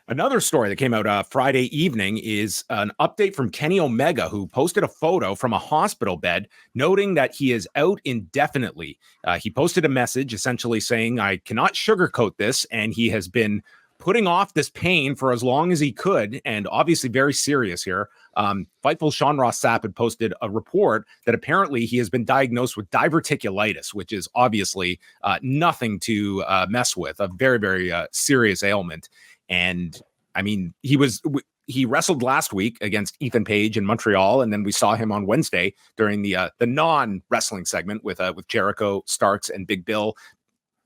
Another story that came out Friday evening is an update from Kenny Omega, who posted a photo from a hospital bed noting that he is out indefinitely. He posted a message essentially saying, I cannot sugarcoat this, and he has been putting off this pain for as long as he could, and obviously very serious here. Fightful Sean Ross Sapp had posted a report that apparently he has been diagnosed with diverticulitis, which is obviously nothing to mess with, a very, very serious ailment. And I mean, he wrestled last week against Ethan Page in Montreal, and then we saw him on Wednesday during the non-wrestling segment with Jericho, Starks, and Big Bill.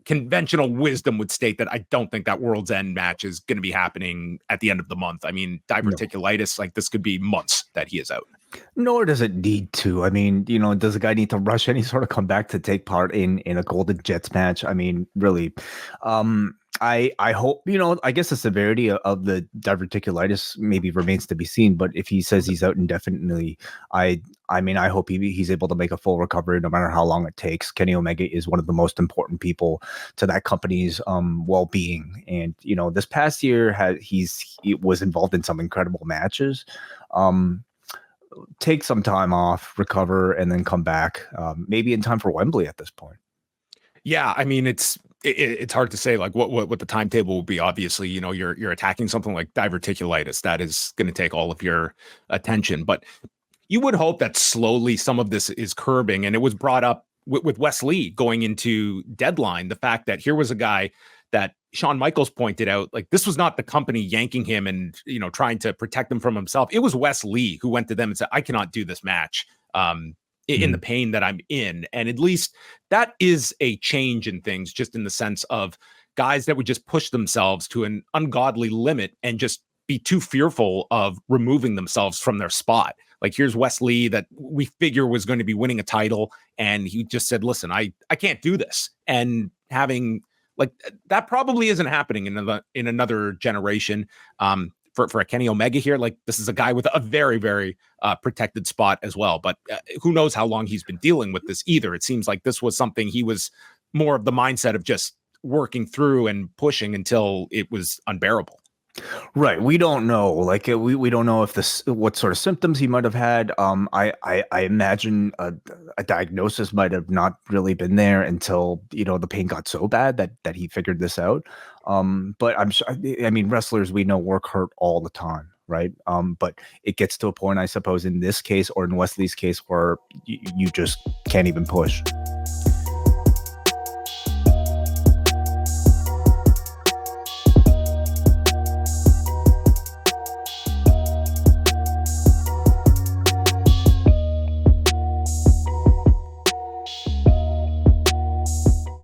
Conventional wisdom would state that I don't think that World's End match is going to be happening at the end of the month. I mean, diverticulitis, like this could be months that he is out. Nor does it need to. I mean, does the guy need to rush any sort of comeback to take part in a Golden Jets match? I mean, really. I hope, I guess the severity of the diverticulitis maybe remains to be seen, but if he says he's out indefinitely, I hope he's able to make a full recovery no matter how long it takes. Kenny Omega is one of the most important people to that company's well-being. And, this past year he was involved in some incredible matches. Take some time off, recover, and then come back, maybe in time for Wembley at this point. Yeah, I mean, it's hard to say like what the timetable will be. Obviously, you're attacking something like diverticulitis that is going to take all of your attention, but you would hope that slowly some of this is curbing. And it was brought up with Wes Lee going into Deadline, the fact that here was a guy that Shawn Michaels pointed out, like this was not the company yanking him and trying to protect him from himself. It was Wes Lee who went to them and said, I cannot do this match in the pain that I'm in. And at least that is a change in things, just in the sense of guys that would just push themselves to an ungodly limit and just be too fearful of removing themselves from their spot. Like here's Wes Lee that we figure was going to be winning a title. And he just said, listen, I can't do this. And having like that probably isn't happening in another generation. For a Kenny Omega here, like this is a guy with a very, very protected spot as well. But who knows how long he's been dealing with this either. It seems like this was something he was more of the mindset of just working through and pushing until it was unbearable. Right. We don't know. Like we don't know if what sort of symptoms he might have had. I imagine a diagnosis might have not really been there until the pain got so bad that he figured this out. But I'm sure. I mean, wrestlers we know work hurt all the time, right? But it gets to a point, I suppose, in this case or in Wesley's case, where you just can't even push.